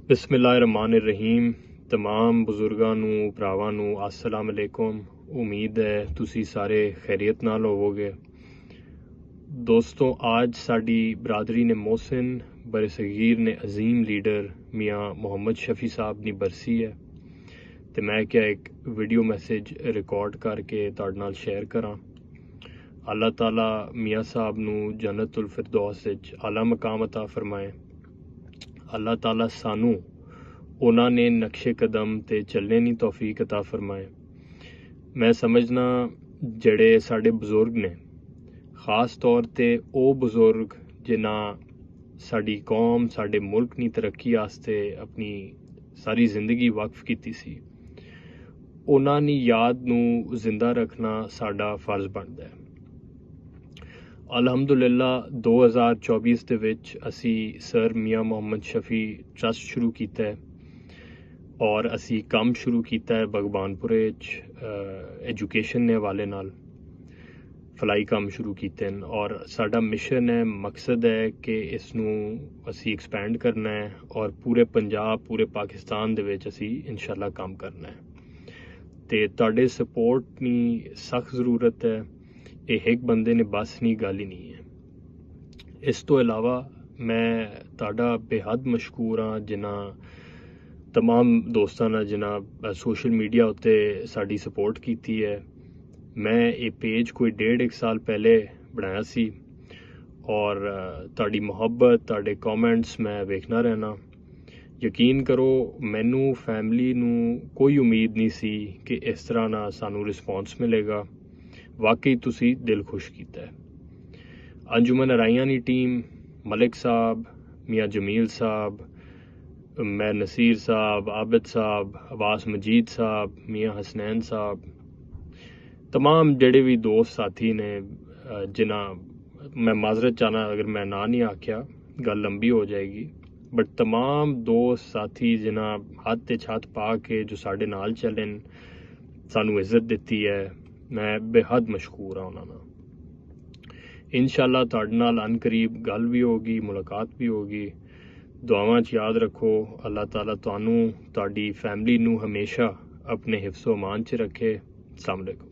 बिस्मिल्लाहिर्रहमानिर्रहीम। तमाम बुजुर्गां नूं भरावां नूं अस्सलाम अलैकुम। उम्मीद है तुसी सारे खैरियत नाल होवोगे। दोस्तों, आज साडी बरादरी ने मोहसिन बरसगीर ने अजीम लीडर मियाँ मोहम्मद शफी साहब दी बरसी है ते मैं क्या एक वीडियो मैसेज रिकॉर्ड करके तुहाडे नाल शेयर करां। अल्लाह ताला मियाँ साहब नूं जन्नतुल फिरदौस विच आला मकाम अता फरमाए। अल्लाह ताला सानू उन्होंने नक्शे कदम ते चलने दी तौफीक अता फरमाए। मैं समझना जड़े साढ़े बुजुर्ग ने, खास तौर ते ओ बुजुर्ग जिन्हां साड़ी कौम साढ़े मुल्क दी तरक्की आस्ते अपनी सारी जिंदगी वक्फ कीती सी, उन्हां दी याद नूं जिंदा रखना साडा फर्ज बनदा है। अलहमदुलिल्लाह 2024 ਦੇ ਵਿੱਚ ਅਸੀਂ ਸਰ ਮੀਆਂ ਮੁਹੰਮਦ ਸ਼ਫੀ ਟਰਸਟ ਸ਼ੁਰੂ ਕੀਤਾ ਹੈ ਔਰ ਅਸੀਂ ਕੰਮ ਸ਼ੁਰੂ ਕੀਤਾ ਹੈ ਬਗਬਾਨਪੁਰੇ ਵਿੱਚ ਐਜੂਕੇਸ਼ਨ ਦੇ ਹਵਾਲੇ ਨਾਲ ਫਲਾਈ ਕੰਮ ਸ਼ੁਰੂ ਕੀਤੇ ਹਨ ਔਰ ਸਾਡਾ ਮਿਸ਼ਨ ਹੈ, ਮਕਸਦ ਹੈ ਕਿ ਇਸ ਨੂੰ ਅਸੀਂ ਐਕਸਪੈਂਡ ਕਰਨਾ ਹੈ ਔਰ ਪੂਰੇ ਪੰਜਾਬ ਪੂਰੇ ਪਾਕਿਸਤਾਨ ਦੇ ਵਿੱਚ ਅਸੀਂ ਇਨਸ਼ਾਅੱਲਾ ਕੰਮ ਕਰਨਾ ਹੈ ਤੇ ਤੁਹਾਡੇ ਸਪੋਰਟ ਦੀ ਸਖਤ ਜ਼ਰੂਰਤ ਹੈ। ਇਹ ਇੱਕ ਬੰਦੇ ਨੇ ਬਸ ਨਹੀਂ ਗੱਲ ਹੀ ਨਹੀਂ ਹੈ। ਇਸ ਤੋਂ ਇਲਾਵਾ ਮੈਂ ਤੁਹਾਡਾ ਬੇਹੱਦ ਮਸ਼ਕੂਰ ਹਾਂ ਜਿਨ੍ਹਾਂ तमाम दोस्तों ने जिन्हें सोशल मीडिया उत्ते साड़ी सपोर्ट की है। मैं ये पेज कोई 1.5 साल पहले बनाया सी और ताड़ी मुहब्बत ताड़े कॉमेंट्स मैं वेखना रहना। यकीन करो मैनू फैमिली नू कोई उम्मीद नहीं सी कि इस तरह ना सानू रिस्पॉन्स मिलेगा। वाकई तुसी दिल खुश किया है। अंजुमन राइयां दी टीम, मलिक साहब, मियाँ जमील साहब, मैं नसीर साहब, आबिद साहब, अब्बास मजीद साहब, मियाँ हसनैन साहब, तमाम जड़े भी दोस्त साथी ने जिन्हें मैं माजरत चाहना अगर मैं ना नहीं आख्या गल लंबी हो जाएगी, बट तमाम दोस्त साथी जिन्हें हाथ ते छत पा के जो साढ़े नाल चलन सानू इज्जत दिती है, मैं बेहद मशकूर हाँ उन्होंने। इंशाअल्लाह तुहाडे नाल अनकरीब गल भी होगी, मुलाकात भी होगी। दुआवां च याद रखो। अल्लाह ताला तुहानू तुहाडी फैमिली नू हमेशा अपने हिफ्ज़ो अमान च रखे। अस्सलाम वालेकुम।